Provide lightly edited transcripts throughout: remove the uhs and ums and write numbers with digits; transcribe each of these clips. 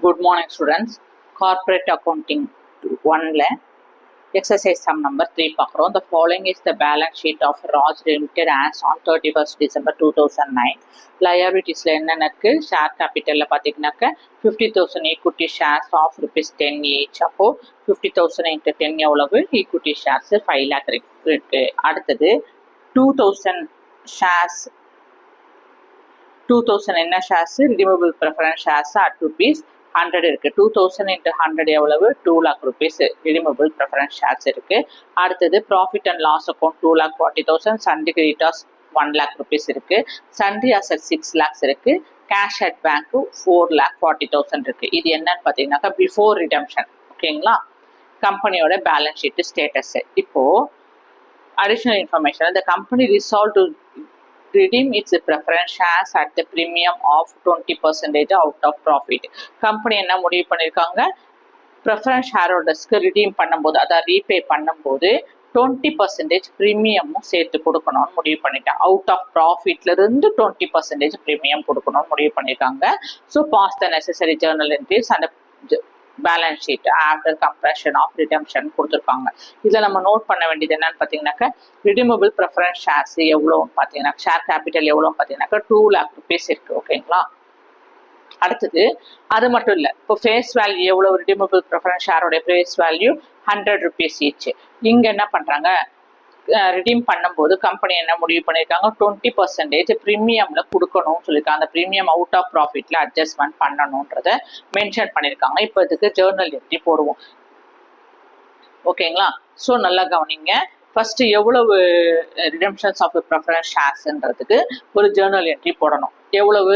Good morning, students. Corporate accounting 1 exercise sum number 3 பார்க்குறோம். The following is the balance sheet of Raj Limited as on 31st December 2009. Liabilitiesல என்னென்ன இருக்கு? Share கேபிட்டல்ல பார்த்தீங்கன்னாக்க 50,000 equity shares of rupees 10 each. அப்போ 50,000 into 10 எவ்வளவு? equity shares 5 lakh இருக்கு. அடுத்தது 2,000 shares 2000 என்ன shares? redeemable preference shares at rupees 100 இருக்கு. 2000 into 100 எவ்வளவு? 2 lakh rupees redeemable preference shares இருக்கு. அடுத்தது profit and loss account 2,40,000, sundry creditors 1 lakh rupees இருக்கு. sundry assets 6 lakhs இருக்கு. cash at bank 4,40,000 இருக்கு. இது என்னன்னு பார்த்தீங்கன்னாக்கா பிஃபோர் ரிடம்ஷன். ஓகேங்களா? கம்பெனியோட பேலன்ஸ் ஷீட் ஸ்டேட்டஸ். இப்போ additional information, the company resolved to redeem its preference shares at the premium of 20% out of profit. Company என்ன முடிவு பண்ணியிருக்காங்க? ப்ரெஃபரன்ஸ் ஷேர்ஹோல்டர்ஸ்க்கு ரிடீம் பண்ணும்போது, அதாவது ரீபே பண்ணும்போது 20% ப்ரீமியமும் சேர்த்து கொடுக்கணும்னு முடிவு பண்ணிட்டாங்க. அவுட் ஆஃப் ப்ராஃபிட்லேருந்து 20% ப்ரீமியம் கொடுக்கணும்னு முடிவு பண்ணியிருக்காங்க. So pass the necessary journal entries அந்த balance sheet after completion of redemption கொடுத்துருக்காங்க. இதில் நம்ம நோட் பண்ண வேண்டியது என்னன்னு பார்த்தீங்கன்னாக்கா ரிடீமபிள் ப்ரெஃபரன்ஸ் ஷேர்ஸ் எவ்வளோன்னு பார்த்தீங்கன்னா ஷேர் கேபிட்டல் எவ்வளோன்னு பார்த்தீங்கன்னாக்கா 2 lakh rupees இருக்குது. ஓகேங்களா? அடுத்தது அது மட்டும் இல்லை, இப்போ ஃபேஸ் வேல்யூ எவ்வளோ? ரிடீமபிள் ப்ரெஃபரன்ஸ் ஷேரோட ஃபேஸ் வேல்யூ 100 rupees ஈச். இங்கே என்ன பண்ணுறாங்க? ரிடீம் பண்ணும்போது கம்பெனி என்ன முடிவு பண்ணியிருக்காங்க? 20% ப்ரீமியமில் கொடுக்கணும்னு சொல்லியிருக்காங்க. அந்த ப்ரீமியம் அவுட் ஆஃப் ப்ராஃபிட்டில் அட்ஜஸ்ட்மெண்ட் பண்ணணுன்றத மென்ஷன் பண்ணியிருக்காங்க. இப்போ இதுக்கு ஜேர்னல் என்ட்ரி போடுவோம். ஓகேங்களா? ஸோ நல்லா கவனிங்க. ஃபர்ஸ்ட் எவ்வளவு ரிடம்ஷன்ஸ் ஆஃப் ப்ரெஃபரன்ஸ் ஷேர்ஸ்ன்றதுக்கு ஒரு ஜேர்னல் என்ட்ரி போடணும். எவ்வளவு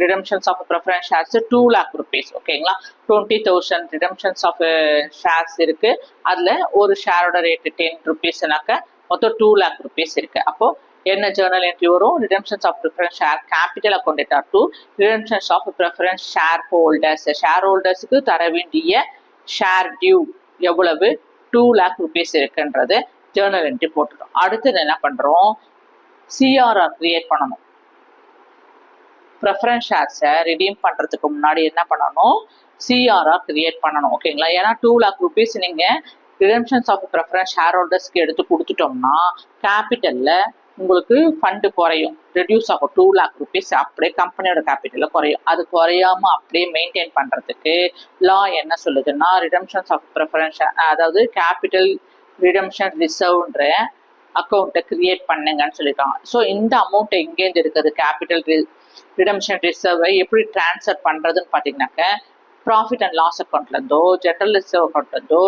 redemptions of preference shares? 2 lakh rupees. ஓகேங்களா? 20,000 ரிடம்ஷன்ஸ் ஆஃப் ஷேர்ஸ் இருக்கு. அதில் ஒரு ஷேரோட ரேட்டு 10 rupeesனாக்க மொத்தம் 2 lakh rupees இருக்கு. அப்போ என்ன ஜேர்னல் என்ட்ரி வரும்? Redemptions of preference share capital account to redemptions of preference share holders. Share ஹோல்டர்ஸுக்கு தர வேண்டிய ஷேர் டியூ எவ்வளவு? 2 lakh rupees இருக்குன்றது ஜேர்னல் என்ட்ரி போட்டுட்டோம். அடுத்தது என்ன பண்ணுறோம்? சிஆர்ஆர் கிரியேட் பண்ணணும். ப்ரெஃபரன்ஸ் ஷேர்ஸை ரிடீம் பண்ணுறதுக்கு முன்னாடி என்ன பண்ணணும்? சிஆர்ஆர் கிரியேட் பண்ணணும். ஓகேங்களா? ஏன்னா 2 lakh rupees நீங்கள் ரிடம்ஷன்ஸ் ஆஃப் ப்ரெஃபரன்ஸ் ஷேர் ஹோல்டர்ஸ்க்கு எடுத்து கொடுத்துட்டோம்னா கேபிட்டலில் உங்களுக்கு ஃபண்டு குறையும், ரெடியூஸ் ஆகும். 2 lakh rupees அப்படியே கம்பெனியோட கேபிட்டலில் குறையும். அது குறையாமல் அப்படியே மெயின்டைன் பண்ணுறதுக்கு லா என்ன சொல்லுதுன்னா, ரிடம்ஷன்ஸ் ஆஃப் ப்ரெஃபரன்ஸ் அதாவது கேபிட்டல் ரிடம்ஷன் ரிசர்வ்ன்ற அக்கௌண்ட்டை கிரியேட் பண்ணுங்கன்னு சொல்லியிருக்காங்க. ஸோ இந்த அமௌண்ட்டை எங்கேருந்து இருக்குது? கேபிட்டல் ரிடம்ஷன் ரிசர்வை எப்படி டிரான்ஸ்ஃபர் பண்ணுறதுன்னு பார்த்தீங்கன்னாக்க ப்ராஃபிட் அண்ட் லாஸ் அக்கௌண்ட்லேருந்தோ ஜெனரல் ரிசர்வ் அக்கௌண்ட்லேருந்தோ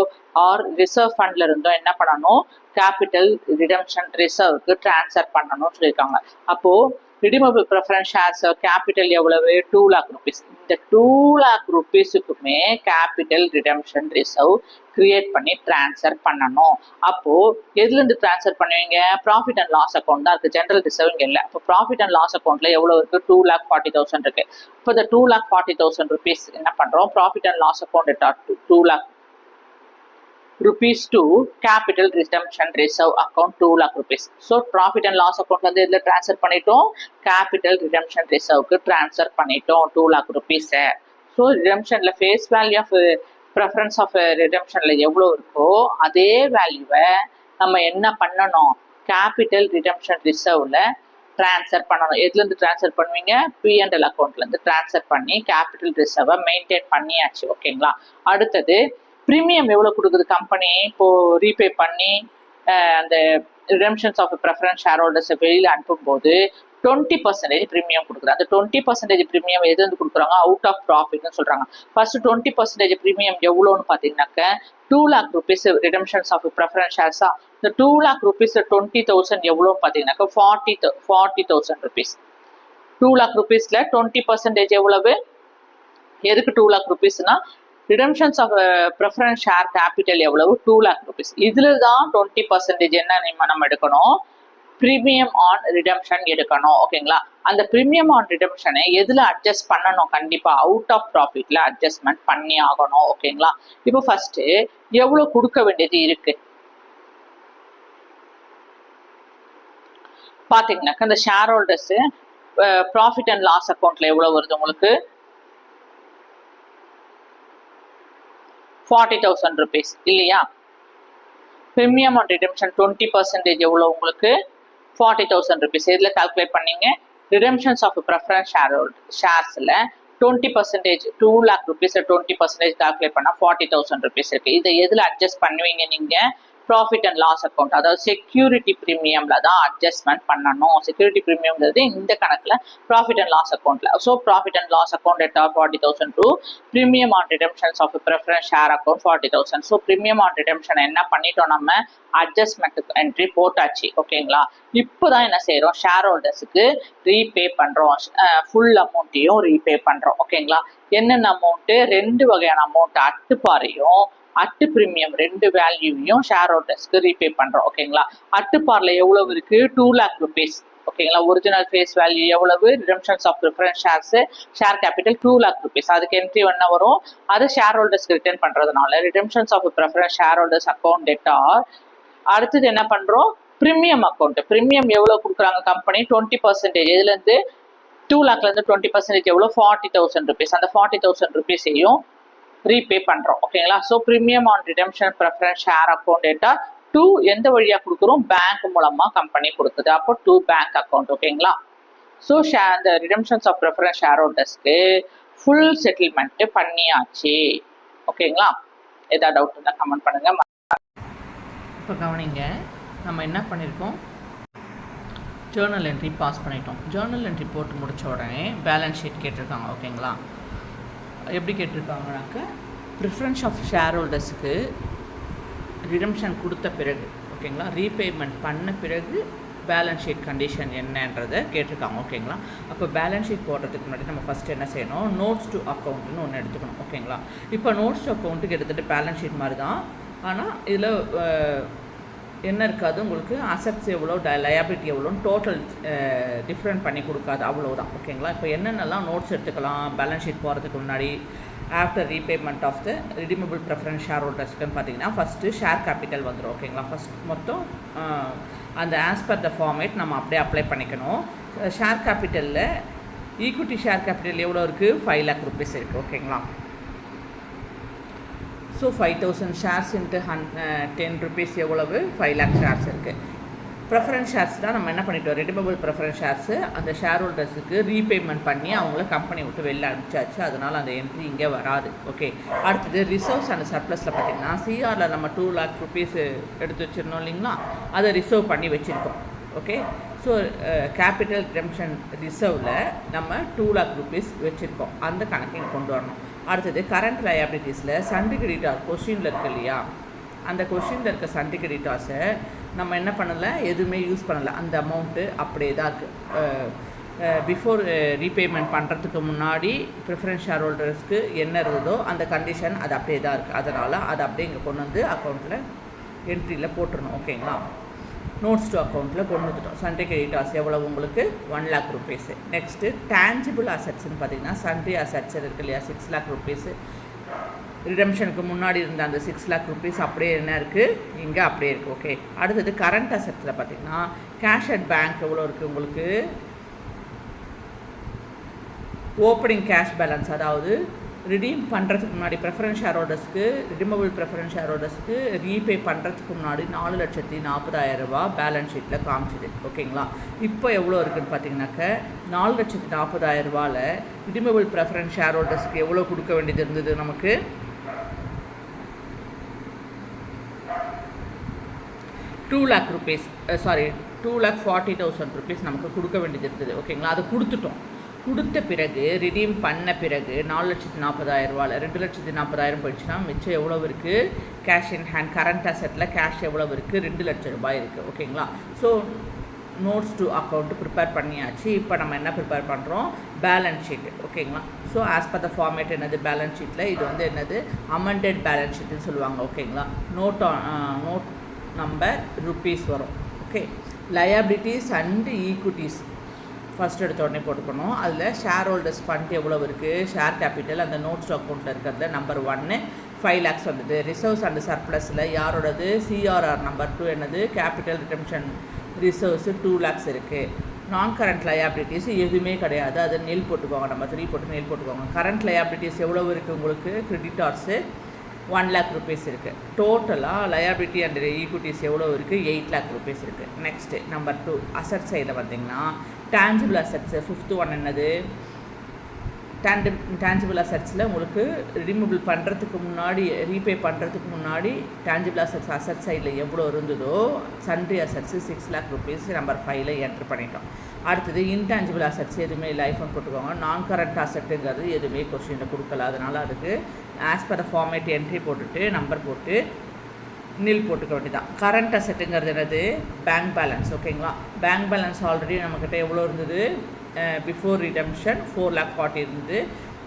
ஆர் ரிசர்வ் ஃபண்ட்ல இருந்தோ என்ன பண்ணணும்? கேபிட்டல் ரிடம்ஷன் ரிசர்வுக்கு டிரான்ஸ்ஃபர் பண்ணணும்னு சொல்லியிருக்காங்க. அப்போது ரிடீமபிள் ப்ரெஃபரன்ஸ் ஷேர்ஸ் கேபிட்டல் எவ்வளவு? 2 lakh rupees. இந்த 2 lakh rupeesக்குமே கேபிட்டல் ரிடம்ஷன் ரிசர்வ் கிரியேட் பண்ணி டிரான்ஸ்ஃபர் பண்ணணும். அப்போது எதுலேருந்து டிரான்ஸ்ஃபர் பண்ணுவீங்க? ப்ராஃபிட் அண்ட் லாஸ் அக்கௌண்ட் தான் இருக்குது, ஜென்ரல் ரிசர்வ் இங்கே இல்லை. இப்போ ப்ராஃபிட் அண்ட் லாஸ் அக்கௌண்ட்டில் எவ்வளோ இருக்குது? 2,40,000 இருக்குது. இப்போ இந்த 2,40,000 rupees என்ன பண்ணுறோம்? Profit and loss account 2 lakh rupees to capital redemption reserve account 2 lakh rupees. So profit and loss account வந்து இதில் ட்ரான்ஸ்ஃபர் பண்ணிட்டோம், capital redemption reserveக்கு ட்ரான்ஸ்ஃபர் பண்ணிட்டோம் 2 lakh rupees. ஸோ ரிடம்ஷனில் face value of preference of ரிடம்ஷனில் எவ்வளோ இருக்கோ அதே வேல்யூவை நம்ம என்ன பண்ணணும்? கேபிட்டல் ரிடம்ஷன் ரிசர்வில் ட்ரான்ஸ்ஃபர் பண்ணணும். எதுலேருந்து ட்ரான்ஸ்ஃபர் பண்ணுவீங்க? P&L அக்கௌண்ட்லேருந்து ட்ரான்ஸ்ஃபர் பண்ணி கேபிட்டல் ரிசர்வை மெயின்டைன் பண்ணியாச்சு. ஓகேங்களா? அடுத்தது ப்ரீமியம் எவ்வளோ கொடுக்குது கம்பெனி? இப்போது ரீபே பண்ணி அந்த ரிடம்ஷன்ஸ் ஆஃப் ப்ரெஃபரன்ஸ் ஷேர் ஹோல்டர்ஸை வெளியில் அனுப்பும்போது 20% ப்ரீமியம் கொடுக்குது. அந்த 20% ப்ரீமியம் எது வந்து கொடுக்குறாங்க? அவுட் ஆஃப் ப்ராஃபிட்னு சொல்கிறாங்க. ஃபர்ஸ்ட் 20% ப்ரீமியம் எவ்வளோன்னு பார்த்தீங்கன்னாக்க 2 lakh rupees ரிடம்ஷன்ஸ் ஆஃப் ப்ரெஃபரன்ஸ் ஷேர்ஸா. இந்த 2 lakh rupees 20,000 எவ்வளோன்னு பார்த்தீங்கன்னாக்கா 40,000 rupees. 2 lakh rupeesல 20% எவ்வளவு? எதுக்கு 2 lakh rupeesனா redemptions of preference share capital எவ்வளவு? 2 lakh rupees. இதில் தான் 20% என்ன நம்ம எடுக்கணும்? ப்ரீமியம் ஆன் ரிடம்ஷன் எடுக்கணும். ஓகேங்களா? அந்த ப்ரீமியம் ஆன் ரிடம்ஷனை எதில் அட்ஜஸ்ட் பண்ணணும்? கண்டிப்பாக அவுட் ஆஃப் ப்ராஃபிட்டில் அட்ஜஸ்ட்மெண்ட் பண்ணி ஆகணும். ஓகேங்களா? இப்போ ஃபஸ்ட்டு எவ்வளோ கொடுக்க வேண்டியது இருக்குது பார்த்தீங்கன்னாக்கா இந்த share holders profit and loss அக்கௌண்ட்டில் எவ்வளோ வருது உங்களுக்கு? 40,000 rupees இல்லையா? ப்ரீமியம் ஆன் ரிடெம்ஷன் 20% எவ்வளோ உங்களுக்கு? 40,000 rupees. இதில் கால்குலேட் பண்ணீங்க. ரிடெம்ஷன்ஸ் ஆஃப் ப்ரெஃபரன்ஸ் ஷேர்ஸில் 20%, 2 lakh rupees 20% கால்குலேட் பண்ணால் 40,000 rupees இருக்குது. இதை எதில் அட்ஜஸ்ட் பண்ணுவீங்க நீங்கள்? ப்ராஃபிட் அண்ட் லாஸ் அக்கௌண்ட், அதாவது செக்யூரிட்டி ப்ரீமியமில் தான் அட்ஜஸ்ட்மெண்ட் பண்ணணும். செக்யூரிட்டி ப்ரீமியம்ங்கிறது இந்த கணக்கில் ப்ராஃபிட் அண்ட் லாஸ் அக்கௌண்ட்டில். So profit and loss account at 40,000 to premium on redemptions of preference share account 40,000. So premium on redemption என்ன பண்ணிட்டோம், நம்ம அட்ஜஸ்ட்மெண்ட்டுக்கு என்ட்ரி போட்டாச்சு. ஓகேங்களா? இப்போ தான் என்ன செய்கிறோம், ஷேர் ஹோல்டர்ஸுக்கு ரீபே பண்ணுறோம். ஃபுல் அமௌண்ட்டையும் ரீபே பண்ணுறோம். ஓகேங்களா? என்னென்ன அமௌண்ட்டு? 2 வகையான அமௌண்ட், அட்டுப்பாரையும் அட்டு ப்ரீமியம் 2 வேல்யூவையும் ஷேர் ஹோல்டர்ஸ்க்கு ரீபே பண்ணுறோம். ஓகேங்களா? அட்டுப்பாரில் எவ்வளவு இருக்குது? 2 lakh rupees. ஓகேங்களா? ஒரிஜினல் ஃபேஸ் வேல்யூ எவ்வளவு? Redemptions of preference shares share capital 2 lakh rupees. அதுக்கு என்ட்ரி என்ன வரும்? அது ஷேர் ஹோல்டர்ஸ்க்கு ரிட்டர்ன் பண்ணுறதுனால redemptions of preference share holders account debtor. அடுத்தது என்ன பண்ணுறோம்? Premium account. ப்ரீமியம் எவ்வளோ கொடுக்குறாங்க கம்பெனி? 20%. இதுலேருந்து 2 lakhலேருந்து 20% எவ்வளோ? 40,000 rupees. அந்த 40,000 rupees-ஐயும் ரீபே பண்ணுறோம். ஓகேங்களா? So premium on redemption preference share account data 2 எந்த வழியாக கொடுக்குறோம்? பேங்க் மூலமாக கம்பெனி கொடுக்குது. அப்போ 2 பேங்க் அக்கௌண்ட். ஓகேங்களா? ஸோ இந்த ரிடெம்ஷன்ஸ் ஆஃப் ப்ரெஃபரன்ஸ் ஷேர் ஹோல்டர்ஸ்க்கு ஃபுல் செட்டில்மெண்ட்டு பண்ணியாச்சு. ஓகேங்களா? ஏதாவது டவுட் இருந்தால் கமெண்ட் பண்ணுங்கள். இப்போ கவனிங்க, நம்ம என்ன பண்ணியிருக்கோம்? ஜேர்னல் என்ட்ரி பாஸ் பண்ணிட்டோம். ஜேர்னல் என்ட்ரி போட்டு முடித்த உடனே பேலன்ஸ் ஷீட் கேட்டிருக்காங்க. ஓகேங்களா? எப்படி கேட்டிருக்காங்கனாக்க, ப்ரிஃபரன்ஸ் ஆஃப் ஷேர் ஹோல்டர்ஸுக்கு ரிடெம்ஷன் கொடுத்த பிறகு, ஓகேங்களா, ரீபேமெண்ட் பண்ண பிறகு பேலன்ஸ் ஷீட் கண்டிஷன் என்னன்றதை கேட்டிருக்காங்க. ஓகேங்களா? அப்போ பேலன்ஸ் ஷீட் போடுறதுக்கு முன்னாடி நம்ம ஃபஸ்ட்டு என்ன செய்யணும்? நோட்ஸ் டு அக்கௌண்ட்டுன்னு ஒன்று எடுத்துக்கணும். ஓகேங்களா? இப்போ நோட்ஸ் டு அக்கௌண்ட்டுக்கு எடுத்துகிட்டு பேலன்ஸ் ஷீட் மாதிரி தான், ஆனால் இதில் என்ன இருக்காது உங்களுக்கு? அசெட்ஸ் எவ்வளோ, லயபிலிட்டி எவ்வளோன்னு டோட்டல் டிஃப்ரெண்ட் பண்ணி கொடுக்காது, அவ்வளோதான். ஓகேங்களா? இப்போ என்னென்னலாம் நோட்ஸ் எடுத்துக்கலாம் பேலன்ஸ் ஷீட் போகிறதுக்கு முன்னாடி after repayment of the redeemable preference share ஹோல்டர்ஸ்க்குன்னு பார்த்தீங்கன்னா, ஃபஸ்ட்டு ஷேர் கேபிட்டல் வந்துடும். ஓகேங்களா? ஃபஸ்ட் மொத்தம் அந்த ஆஸ் பர் த ஃபார்மேட் நம்ம அப்படியே அப்ளை பண்ணிக்கணும். ஷேர் கேபிட்டலில் ஈக்விட்டி ஷேர் கேபிட்டல் எவ்வளோ இருக்குது? 5 lakh rupees இருக்குது. ஓகேங்களா? ஸோ 5,000 ஷேர்ஸ் இன்ட்டு 10 rupees எவ்வளவு? 5 lakh ஷேர்ஸ் இருக்குது. ப்ரெஃபரன்ஸ் ஷேர்ஸ் தான் நம்ம என்ன பண்ணிட்டோம்? ரிடீமபிள் ப்ரெஃபரன்ஸ் ஷேர்ஸு அந்த ஷேர் ஹோல்டர்ஸுக்கு ரீபேமெண்ட் பண்ணி அவங்கள கம்பெனி விட்டு வெளில அனுப்பிச்சாச்சு. அதனால் அந்த என்ட்ரி இங்கே வராது. ஓகே. அடுத்தது ரிசர்வ்ஸ் அண்ட் சர்ப்ளஸில் பார்த்தீங்கன்னா, சிஆரில் நம்ம 2 lakh rupees எடுத்து வச்சுருந்தோம் இல்லைங்களா? அதை ரிசர்வ் பண்ணி வச்சுருக்கோம். ஓகே. ஸோ கேபிட்டல் ரிடெம்ஷன் ரிசர்வில் நம்ம 2 lakh rupees வச்சுருக்கோம். அந்த கணக்கையும் கொண்டு வரணும். அடுத்தது கரண்ட் லயபிலிட்டிஸில் சண்டி கிரெடிட்டார் கொஸ்டினில் இருக்குது இல்லையா? அந்த கொஸ்டினில் இருக்க சண்டி கிரெடிட்டார்ஸை நம்ம என்ன பண்ணலை? எதுவுமே யூஸ் பண்ணலை. அந்த அமௌண்ட்டு அப்படியே தான் இருக்குது. பிஃபோர் ரீபேமெண்ட் பண்ணுறதுக்கு முன்னாடி ப்ரிஃபரன்ஸ் ஷேர் ஹோல்டர்ஸ்க்கு என்ன இருந்ததோ அந்த கண்டிஷன் அது அப்படியே தான் இருக்குது. அதனால் அதை அப்படியே இங்கே கொண்டு வந்து அக்கௌண்ட்டில் என்ட்ரியில் போட்டுருணும். ஓகேங்களா? நோட்ஸ் டு அக்கௌண்ட்டில் கொண்டு வந்துட்டோம். சண்டே கிரெடிட்டார்ஸ் எவ்வளோ உங்களுக்கு? 1 lakh rupees. நெக்ஸ்ட்டு டேஞ்சிபிள் அசட்ஸ்ன்னு பார்த்தீங்கன்னா, சண்டே அசட்ஸ் இருக்குது இல்லையா? 6 lakh rupees. ரிடெம்ஷனுக்கு முன்னாடி இருந்த அந்த 6 lakh rupees அப்படியே என்ன இருக்குது? இங்கே அப்படியே இருக்குது. ஓகே. அடுத்தது கரண்ட் அசட்ஸில் பார்த்தீங்கன்னா, கேஷ் அட் பேங்க் எவ்வளோ இருக்குது உங்களுக்கு? ஓப்பனிங் கேஷ் பேலன்ஸ், அதாவது ரிடீம் பண்ணுறதுக்கு முன்னாடி ப்ரெஃபரன்ஸ் ஷேர் ஹோல்டர்ஸ்க்கு ரிடீமபிள் ப்ரெஃபரன்ஸ் ஷேர் ஹோல்டர்ஸ்க்கு ரீபே பண்ணுறதுக்கு முன்னாடி 4,40,000 ரூபா பேலன்ஸ் ஷீட்டில் காமிச்சிது. ஓகேங்களா? இப்போ எவ்வளோ இருக்குதுன்னு பார்த்தீங்கன்னாக்க, 4,40,000 ரூபாவில் ரிடீமபிள் ப்ரெஃபரன்ஸ் ஷேர் ஹோல்டர்ஸ்க்கு எவ்வளோ கொடுக்க வேண்டியது இருந்தது நமக்கு? 2 lakh rupees, 2,40,000 rupees நமக்கு கொடுக்க வேண்டியது இருக்குது. ஓகேங்களா? அதை கொடுத்துட்டோம். கொடுத்த பிறகு ரிடீம் பண்ண பிறகு 4,40,000 ரூபாயில் 2,40,000 போயிடுச்சுன்னா மிச்சம் எவ்வளோ இருக்குது? கேஷ் இன் ஹேண்ட் கரண்ட் அசெட்டில் கேஷ் எவ்வளோ இருக்குது? 2 லட்சம் ரூபாய் இருக்குது. ஓகேங்களா? So notes to account prepare பண்ணியாச்சு. இப்போ நம்ம என்ன ப்ரிப்பேர் பண்ணுறோம்? Balance sheet. ஓகேங்களா? So as per the format என்னது? பேலன்ஸ் ஷீட்டில் இது வந்து என்னது? அமெண்டட் பேலன்ஸ் ஷீட்டுன்னு சொல்லுவாங்க. ஓகேங்களா? நோட் நம்பர் ருப்பீஸ் வரும். Okay. Liabilities and equities first எடுத்த உடனே போட்டுக்கணும். அதில் ஷேர் ஹோல்டர்ஸ் ஃபண்ட் எவ்வளோ இருக்குது? ஷேர் கேபிட்டல் அந்த நோட்ஸ் அக்கௌண்ட்டில் இருக்கிறது நம்பர் 1 5 lakhs வந்தது. ரிசர்வ்ஸ் அண்ட் சர்ப்ளஸில் யாரோடது? சிஆர்ஆர் நம்பர் 2 என்னது? கேபிட்டல் ரிடெம்ஷன் ரிசர்வ்ஸு 2 lakhs இருக்குது. நான் கரண்ட் லயபிலிட்டிஸ் எதுவுமே கிடையாது, அதை நெல் போட்டுக்கோங்க. நம்பர் 3 போட்டு நெல் போட்டுக்கோங்க. கரண்ட் லயபிலிட்டிஸ் எவ்வளோ இருக்குது உங்களுக்கு? கிரெடிட்டார்ஸு 1 lakh rupees இருக்குது. டோட்டலாக லயபிலிட்டி அண்ட் ஈக்விட்டிஸ் எவ்வளோ இருக்குது? 8 lakh rupees இருக்குது. நெக்ஸ்ட்டு நம்பர் 2 அசட் சைடில் பார்த்தீங்கன்னா டேஞ்சிபிள் அசட்ஸு 5th ஒன் என்னது? டேஞ்சிபிள் அசட்ஸில் உங்களுக்கு ரிமூவல் பண்ணுறதுக்கு முன்னாடி ரீபே பண்ணுறதுக்கு முன்னாடி டேஞ்சிபிள் அசட் சைடில் எவ்வளோ இருந்ததோ sundry assets 6 lakh rupees number 5ல் என்ட்ரு பண்ணிட்டோம். அடுத்தது இன்டான்ஜிபிள் அசட்ஸ் எதுவுமே லைஃப்னு போட்டுக்கோங்க. நான் கரண்ட் அசட்டுங்கிறது எதுவுமே கொஸ்டினில் கொடுக்கல, அதனால் அதுக்கு ஆஸ் பர் ஃபார்மேட் என்ட்ரி போட்டுட்டு நம்பர் போட்டு நில் போட்டுக்க வேண்டியதான். கரண்ட் அசட்டுங்கிறது என்னது? Bank balance. ஓகேங்களா? பேங்க் பேலன்ஸ் ஆல்ரெடி நம்மக்கிட்ட எவ்வளோ இருந்தது? பிஃபோர் ரிடம்ஷன் 4 lakh 40 இருந்தது.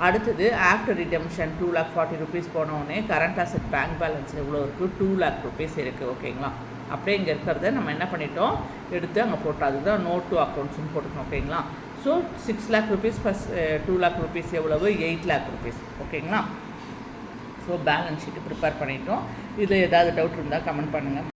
அடுத்தது ஆஃப்டர் ரிடம்ஷன் 2 lakh 40 rupees போனோடனே கரண்ட் அசட் பேங்க் பேலன்ஸ் எவ்வளோ இருக்குது? 2 lakh rupees இருக்குது. ஓகேங்களா? அப்படியே இங்கே இருக்கிறத நம்ம என்ன பண்ணிட்டோம்? எடுத்து அங்கே போட்டோம். அதுதான் நோட் டு அக்கௌண்ட்ஸ்னு போட்டுக்கணும். ஓகேங்களா? So 6 lakh rupees plus 2 lakh rupees எவ்வளவு? 8 lakh rupees. ஓகேங்களா? ஸோ பேலன்ஸ் ஷீட்டு ப்ரிப்பேர் பண்ணிட்டோம். இதில் ஏதாவது டவுட் இருந்தால் கமெண்ட் பண்ணுங்கள்.